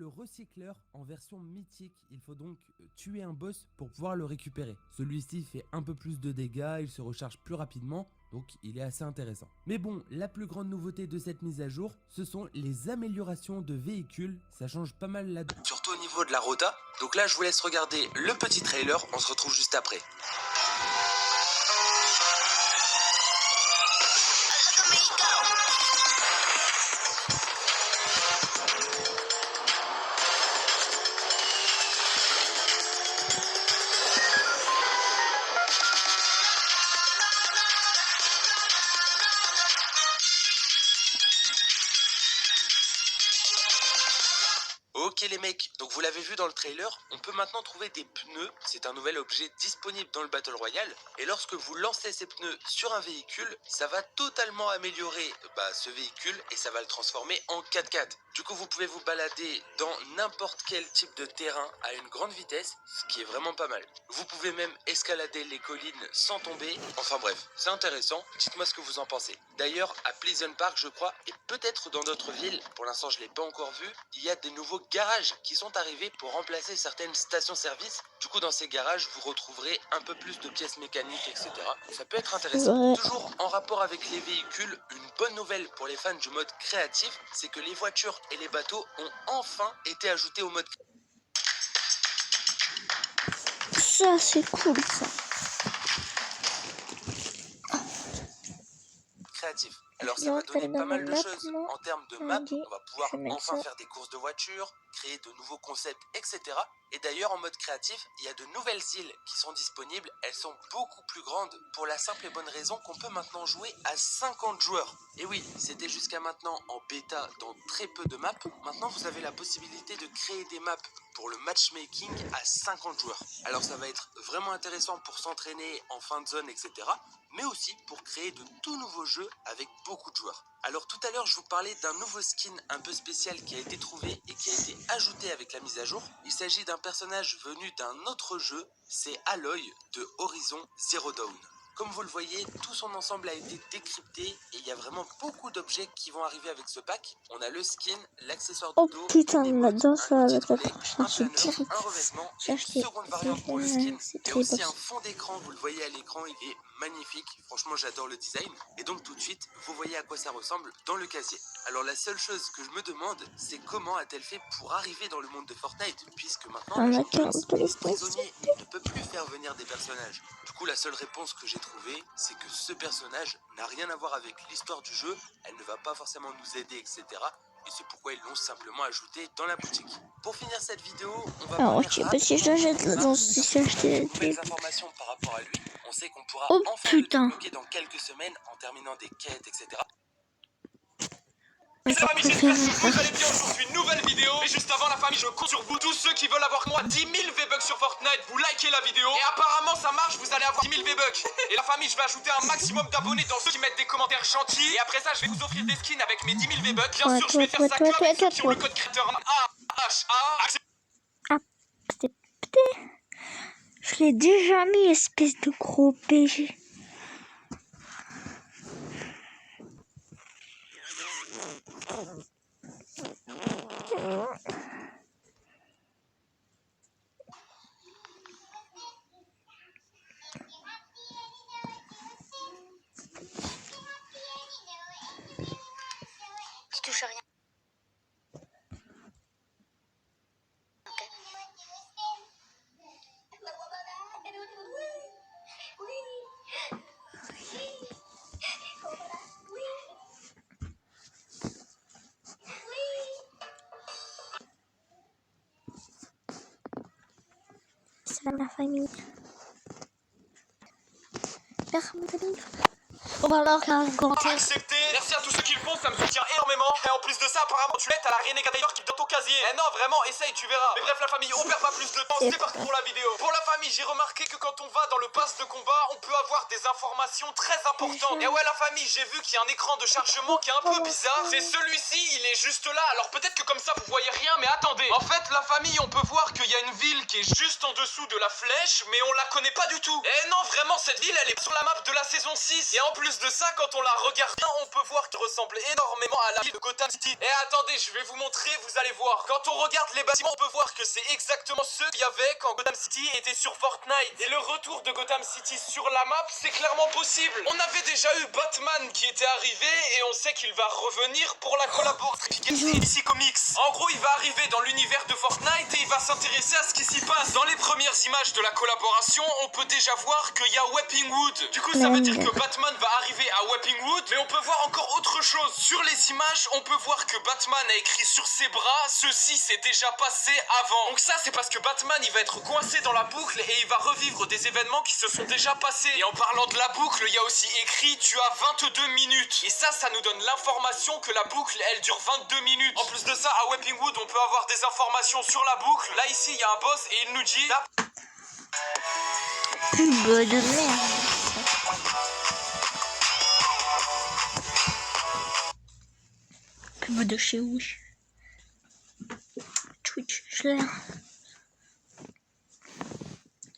le recycleur en version mythique. Il faut donc tuer un boss pour pouvoir le récupérer. Celui-ci fait un peu plus de dégâts, il se recharge plus rapidement, donc il est assez intéressant. Mais bon, la plus grande nouveauté de cette mise à jour, ce sont les améliorations de véhicules. Ça change pas mal la donne. Surtout au niveau de la rota. Donc là, je vous laisse regarder le petit trailer. On se retrouve juste après. Ok les mecs, donc vous l'avez vu dans le trailer, on peut maintenant trouver des pneus, c'est un nouvel objet disponible dans le Battle Royale, et lorsque vous lancez ces pneus sur un véhicule, ça va totalement améliorer ce véhicule et ça va le transformer en 4x4. Du coup vous pouvez vous balader dans n'importe quel type de terrain à une grande vitesse, ce qui est vraiment pas mal. Vous pouvez même escalader les collines sans tomber, enfin bref, c'est intéressant, dites-moi ce que vous en pensez. D'ailleurs à Pleasant Park je crois, et peut-être dans d'autres villes, pour l'instant je l'ai pas encore vu, il y a des nouveaux garages qui sont arrivés pour remplacer certaines stations-service. Du coup dans ces garages vous retrouverez un peu plus de pièces mécaniques, etc. Ça peut être intéressant. Toujours en rapport avec les véhicules, une bonne nouvelle pour les fans du mode créatif, c'est que les voitures et les bateaux ont enfin été ajoutés au mode ça c'est cool ça. créatif. Alors ça va donner pas mal de choses en termes de map, on va pouvoir enfin faire des courses de voitures, créer de nouveaux concepts, etc. Et d'ailleurs en mode créatif, il y a de nouvelles îles qui sont disponibles, elles sont beaucoup plus grandes pour la simple et bonne raison qu'on peut maintenant jouer à 50 joueurs. Et oui, c'était jusqu'à maintenant en bêta dans très peu de maps, maintenant vous avez la possibilité de créer des maps pour le matchmaking à 50 joueurs. Alors ça va être vraiment intéressant pour s'entraîner en fin de zone, etc. mais aussi pour créer de tout nouveaux jeux avec beaucoup de joueurs. Alors tout à l'heure je vous parlais d'un nouveau skin un peu spécial qui a été trouvé et qui a été ajouté avec la mise à jour. Il s'agit d'un personnage venu d'un autre jeu, c'est Aloy de Horizon Zero Dawn. Comme vous le voyez, tout son ensemble a été décrypté et il y a vraiment beaucoup d'objets qui vont arriver avec ce pack. On a le skin, l'accessoire de dos, putain, une là-dedans, émote, ça un va outil de être relais, un planeur, un revêtement et une seconde variante pour le skin. Et aussi un fond d'écran, vous le voyez à l'écran, il est magnifique. Franchement, j'adore le design. Et donc tout de suite, vous voyez à quoi ça ressemble dans le casier. Alors la seule chose que je me demande, c'est comment a-t-elle fait pour arriver dans le monde de Fortnite, puisque maintenant l'agent Jones est prisonnier et ne peut plus faire venir des personnages. Du coup, la seule réponse que j'ai trouvée, c'est que ce personnage n'a rien à voir avec l'histoire du jeu, elle ne va pas forcément nous aider, etc. Et c'est pourquoi ils l'ont simplement ajouté dans la boutique. Pour finir cette vidéo, on va parler de nouvelles informations par rapport à lui. On sait qu'on pourra enfin le débloquer dans quelques semaines en terminant des quêtes, etc. Les amis, j'espère que vous allez bien aujourd'hui, une nouvelle vidéo. Et juste avant la famille, je compte sur vous, tous ceux qui veulent avoir moi 10 000 V-Bucks sur Fortnite, vous likez la vidéo. Et apparemment ça marche, vous allez avoir 10 000 V-Bucks. Et la famille, je vais ajouter un maximum d'abonnés dans ceux qui mettent des commentaires gentils. Et après ça, je vais vous offrir des skins avec mes 10 000 V-Bucks. Bien sûr, je vais faire ça que avec ceux qui ont le code créateur AHA. Je l'ai déjà mis, espèce de gros PG. Je touche à rien. Salam la famille. On va alors faire un commentaire. Accepté. Merci à tous ceux qui le font, ça me soutient énormément. Et en plus de ça, apparemment, tu l'aides à la René d'ailleurs qui est dans ton casier. Eh non, vraiment, essaye, tu verras. Mais bref, la famille, on perd pas plus de temps. C'est parti pour la vidéo. Pour la famille, j'ai remarqué que quand on va dans le pass de combat, on peut avoir des informations très importantes. Et ouais, la famille, j'ai vu qu'il y a un écran de chargement qui est un peu bizarre. C'est celui-ci, il est juste là. Alors peut-être que comme ça, vous voyez rien, mais attendez. En fait, la famille, on peut voir qu'il y a une ville qui est juste en dessous de la flèche, mais on la connaît pas du tout. Eh non, vraiment, cette ville, elle est sur la map de la saison 6. Et en plus de ça, quand on la regarde bien, on peut voir qu'elle ressemble énormément à la ville de Gotham City. Et attendez, je vais vous montrer, vous allez voir. Quand on regarde les bâtiments, on peut voir que c'est exactement ceux qu'il y avait quand Gotham City était sur Fortnite. Et le retour de Gotham City sur la map, c'est clairement possible. On avait déjà eu Batman qui était arrivé et on sait qu'il va revenir pour la collaboration DC Comics. En gros, il va arriver dans l'univers de Fortnite et il va s'intéresser à ce qui s'y passe. Dans les premières images de la collaboration, on peut déjà voir qu'il y a Weeping Wood. Du coup, ça veut dire que Batman va arriver à Weeping Wood, mais on peut voir encore autre chose. Sur les images, on peut voir que Batman a écrit sur ses bras, ceci s'est déjà passé avant. Donc ça, c'est parce que Batman, il va être coincé dans la boucle et il va revivre des événements qui se sont déjà passés. Et en parlant de la boucle, il y a aussi écrit, tu as 22 minutes. Et ça nous donne l'information que la boucle, elle dure 22 minutes. En plus de ça, à Weeping Wood, on peut avoir des informations sur la boucle. Là, ici, il y a un boss et il nous dit... Pub de merde. Pub de chez Wish. Twitch, je l'ai.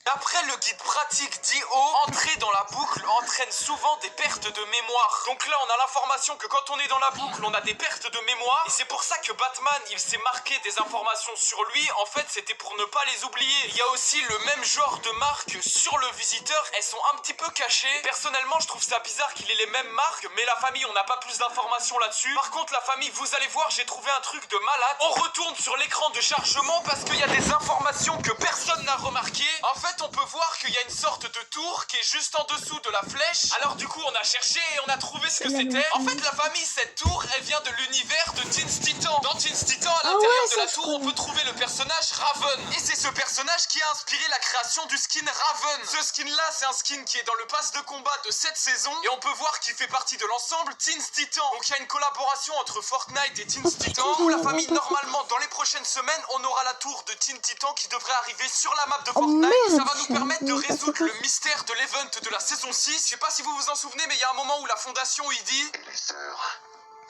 Après, le guide pratique dit entrer dans la boucle entraîne souvent des pertes de mémoire. Donc là, on a l'information que quand on est dans la boucle, on a des pertes de mémoire. Et c'est pour ça que Batman, il s'est marqué des informations sur lui. En fait, c'était pour ne pas les oublier. Il y a aussi le même genre de marques sur le visiteur. Elles sont un petit peu cachées. Personnellement, je trouve ça bizarre qu'il ait les mêmes marques. Mais la famille, on n'a pas plus d'informations là-dessus. Par contre, la famille, vous allez voir, j'ai trouvé un truc de malade. On retourne sur l'écran de chargement parce qu'il y a des informations que personne n'a remarquées. En fait, on peut voir qu'il y a une sorte de tour qui est juste en dessous de la flèche. Alors du coup, on a cherché et on a trouvé ce que c'était. En fait, la famille, cette tour, elle vient de l'univers de Teen Titan. Dans Teen Titan, à l'intérieur de la tour, on peut trouver le personnage Raven. Et c'est ce personnage qui a inspiré la création du skin Raven. Ce skin-là, c'est un skin qui est dans le pass de combat de cette saison. Et on peut voir qu'il fait partie de l'ensemble Teen Titan. Donc il y a une collaboration entre Fortnite et Teen Titan. Où la famille, normalement, dans les prochaines semaines, on aura la tour de Teen Titan qui devrait arriver sur la map de Fortnite. Ça va nous permettre de résoudre le mystère de l'event de la saison 6. Je sais pas si vous vous en souvenez, mais il y a un moment où la fondation, il dit... Les sœurs,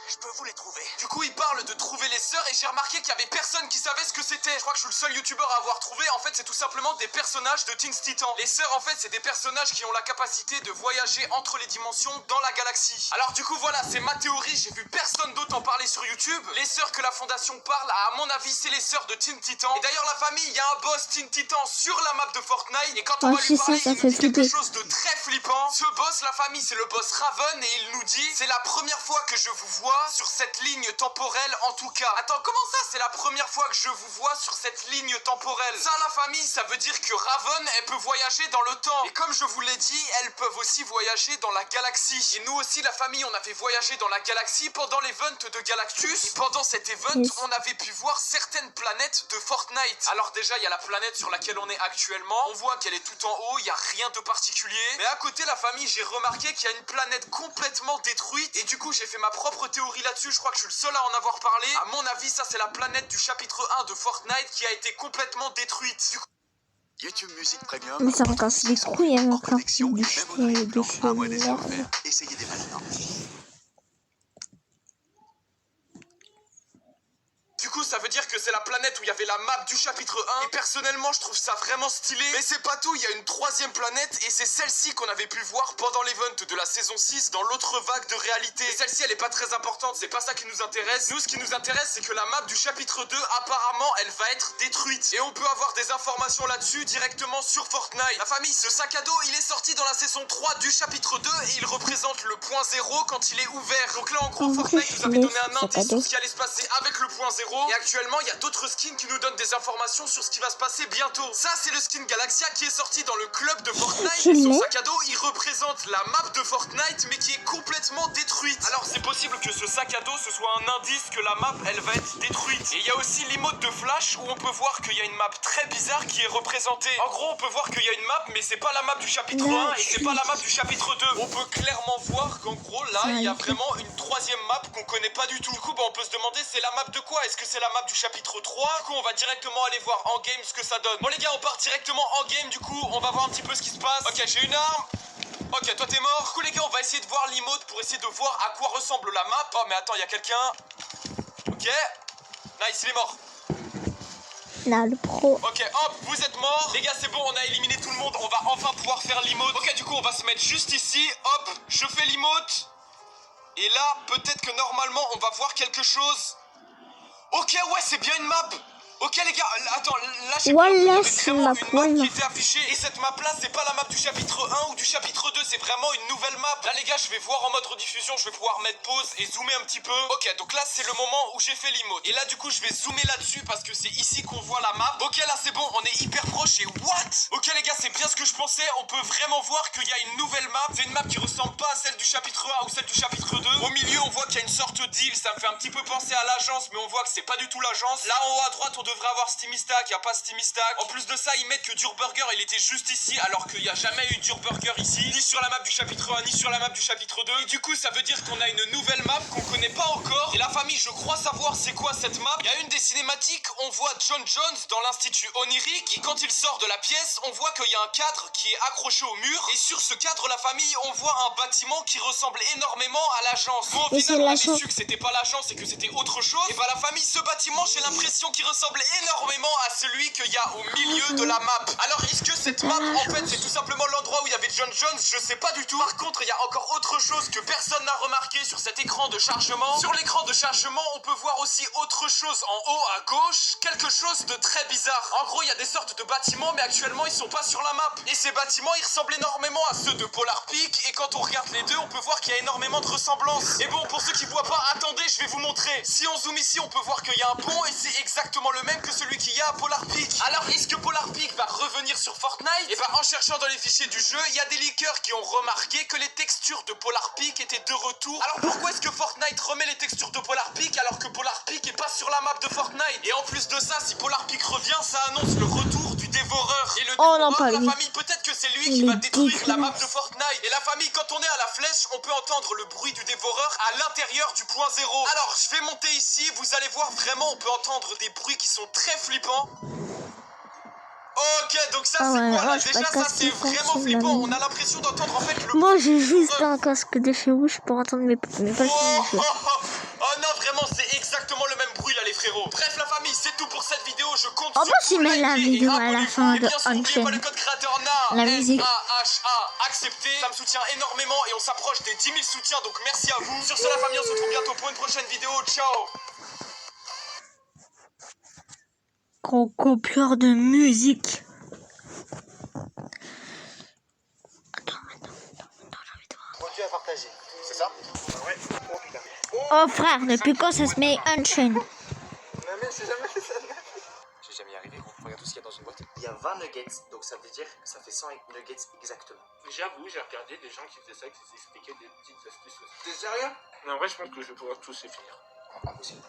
je peux vous les trouver. Du coup, il parle de trouver les sœurs et j'ai remarqué qu'il y avait personne qui savait ce que c'était. Je crois que je suis le seul youtubeur à avoir trouvé. En fait, c'est tout simplement des personnages de Teen Titan. Les sœurs, en fait, c'est des personnages qui ont la capacité de voyager entre les dimensions dans la galaxie. Alors du coup, voilà, c'est ma théorie. J'ai vu personne d'autre en parler sur YouTube. Les sœurs que la fondation parle, à mon avis, c'est les sœurs de Teen Titan. Et d'ailleurs, la famille, il y a un boss Teen Titan sur la map de Fortnite. Et quand on va lui parler, il nous dit quelque chose de très flippant. Ce boss, la famille, c'est le boss Raven. Et il nous dit, c'est la première fois que je vous vois sur cette ligne temporelle en tout cas. Attends, comment ça c'est la première fois que je vous vois sur cette ligne temporelle? Ça, la famille, ça veut dire que Raven, elle peut voyager dans le temps. Et comme je vous l'ai dit, elles peuvent aussi voyager dans la galaxie. Et nous aussi, la famille, on avait voyagé dans la galaxie pendant l'event de Galactus. Et pendant cet event, on avait pu voir certaines planètes de Fortnite. Alors déjà, il y a la planète sur laquelle on est actuellement. On voit qu'elle est tout en haut, il n'y a rien de particulier. Mais à côté, la famille, j'ai remarqué qu'il y a une planète complètement détruite. Et du coup, j'ai fait ma propre théorie là-dessus. Je crois que je suis le seul à en avoir parlé. À mon avis, ça c'est la planète du chapitre 1 de Fortnite qui a été complètement détruite. Du coup... YouTube Music Premium. Mais ça me casse les couilles, hein, encore. Essayez dès maintenant. Du coup, ça veut dire que c'est la planète où il y avait la map du chapitre 1. Et personnellement, je trouve ça vraiment stylé. Mais c'est pas tout, il y a une troisième planète. Et c'est celle-ci qu'on avait pu voir pendant l'event de la saison 6 dans l'autre vague de réalité. Et celle-ci, elle est pas très importante, c'est pas ça qui nous intéresse. Nous, ce qui nous intéresse, c'est que la map du chapitre 2, apparemment, elle va être détruite. Et on peut avoir des informations là-dessus directement sur Fortnite. La famille, ce sac à dos, il est sorti dans la saison 3 du chapitre 2. Et il représente le point 0 quand il est ouvert. Donc là, en gros, Fortnite nous avait donné un indice sur ce qui allait se passer avec le point 0. Et actuellement, il y a d'autres skins qui nous donnent des informations sur ce qui va se passer bientôt. Ça, c'est le skin Galaxia qui est sorti dans le club de Fortnite. Et son sac à dos, il représente la map de Fortnite, mais qui est complètement détruite. Alors, c'est possible que ce sac à dos, ce soit un indice que la map, elle va être détruite. Et il y a aussi l'emote de Flash, où on peut voir qu'il y a une map très bizarre qui est représentée. En gros, on peut voir qu'il y a une map, mais c'est pas la map du chapitre 1 et c'est pas la map du chapitre 2. On peut clairement voir qu'en gros, là, il y a vraiment une troisième map qu'on connaît pas du tout. Du coup, bah, on peut se demander, c'est la map de quoi? Est-ce que c'est la map du chapitre 3? Du coup, on va directement aller voir en game ce que ça donne. Bon, les gars, on part directement en game. Du coup, on va voir un petit peu ce qui se passe. Ok, j'ai une arme. Ok, toi t'es mort. Du coup, les gars, on va essayer de voir l'emote pour essayer de voir à quoi ressemble la map. Oh, mais attends, il y a quelqu'un. Ok. Nice, il est mort. Là, le pro. Ok, hop, vous êtes morts. Les gars, c'est bon, on a éliminé tout le monde. On va enfin pouvoir faire l'emote. Ok, du coup, on va se mettre juste ici. Hop, je fais l'emote. Et là, peut-être que normalement, on va voir quelque chose. Ok, ouais, c'est bien une map. Ok les gars, attends, là j'ai Voilà, vraiment c'est une map, map voilà. qui était affichée. Et cette map là, c'est pas la map du chapitre 1 ou du chapitre 2, c'est vraiment une nouvelle map. Là les gars, je vais voir en mode rediffusion, je vais pouvoir mettre pause et zoomer un petit peu. Ok, donc là c'est le moment où j'ai fait l'emote. Et là du coup, je vais zoomer là-dessus parce que c'est ici qu'on voit la map. Ok, là c'est bon, on est hyper proche et what? Ok les gars, c'est bien ce que je pensais, on peut vraiment voir qu'il y a une nouvelle map. C'est une map qui ressemble pas à celle du chapitre 1 ou celle du chapitre 2. Au milieu, on voit qu'il y a une sorte d'île, ça me fait un petit peu penser à l'agence, mais on voit que c'est pas du tout l'agence. Là en haut à droite, on devrait avoir Steamy Stack, il n'y a pas Steamy Stack. En plus de ça, ils mettent que Durburger, il était juste ici, alors qu'il n'y a jamais eu Durburger ici, ni sur la map du chapitre 1, ni sur la map du chapitre 2. Et du coup, ça veut dire qu'on a une nouvelle map qu'on connaît pas encore. Et la famille, je crois savoir c'est quoi cette map. Il y a une des cinématiques, on voit John Jones dans l'institut onirique, et quand il sort de la pièce, on voit qu'il y a un cadre qui est accroché au mur. Et sur ce cadre, la famille, on voit un bâtiment qui ressemble énormément à l'agence. Bon, au final, on avait su que c'était pas l'agence et que c'était autre chose. Et bah la famille, ce bâtiment, j'ai l'impression qu'il ressemble énormément à celui qu'il y a au milieu de la map. Alors est-ce que cette map en fait c'est tout simplement l'endroit où il y avait John Jones? Je sais pas du tout. Par contre il y a encore autre chose que personne n'a remarqué sur cet écran de chargement. Sur l'écran de chargement on peut voir aussi autre chose en haut à gauche. Quelque chose de très bizarre. En gros il y a des sortes de bâtiments mais actuellement ils sont pas sur la map. Et ces bâtiments ils ressemblent énormément à ceux de Polar Peak. Et quand on regarde les deux on peut voir qu'il y a énormément de ressemblances. Et bon pour ceux qui voient pas, attendez je vais vous montrer. Si on zoome ici on peut voir qu'il y a un pont et c'est exactement le même que celui qu'il y a à Polar Peak. Alors est-ce que Polar Peak va revenir sur Fortnite? Et bah en cherchant dans les fichiers du jeu, il y a des leakers qui ont remarqué que les textures de Polar Peak étaient de retour. Alors pourquoi est-ce que Fortnite remet les textures de Polar Peak alors que Polar Peak est pas sur la map de Fortnite? Et en plus de ça, si Polar Peak revient, ça annonce le retour du dévoreur. Et le dévoreur, la famille, peut-être que c'est lui qui va détruire la map de Fortnite. Et la famille, quand on est à la flèche, on peut entendre le bruit du dévoreur à l'intérieur du point zéro. Alors je vais monter ici, vous allez voir vraiment, on peut entendre des bruits qui sont très flippants. Ok, donc ça c'est quoi là? Déjà ça c'est vraiment flippant, on a l'impression d'entendre en fait le... Moi j'ai juste un casque de chez rouge pour entendre mes pas Oh non, vraiment c'est exactement le même bruit là les frérots. Bref la famille, c'est tout pour cette vidéo, je compte On sur peut s'y mettre la vidéo à la fin de N'oubliez pas le code créateur NA, la musique. NAHA, accepté, ça me soutient énormément et on s'approche des 10 000 soutiens, donc merci à vous. Sur ce la famille, on se retrouve bientôt pour une prochaine vidéo, ciao. Gros copieur de musique. Attends, j'ai envie de voir. Continue à partager, c'est ça? Ouais. Oh putain. Oh frère, depuis quand ça se met Unchained? Non mais c'est jamais fait ça. Je vais jamais y arriver, gros. Regarde tout ce qu'il y a dans une boîte. Il y a 20 nuggets, donc ça veut dire que ça fait 100 nuggets exactement. J'avoue, j'ai regardé des gens qui faisaient ça, qui s'expliquaient des petites astuces aussi. T'es sérieux? Non, en vrai, je pense que je vais pouvoir tous les finir. Impossible.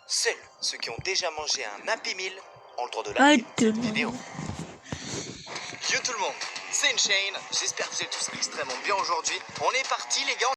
Seuls ceux qui ont déjà mangé un Happy Meal ont le droit de liker cette vidéo. Yo tout le monde, c'est Unchained, j'espère que vous êtes tous extrêmement bien aujourd'hui. On est parti les gars.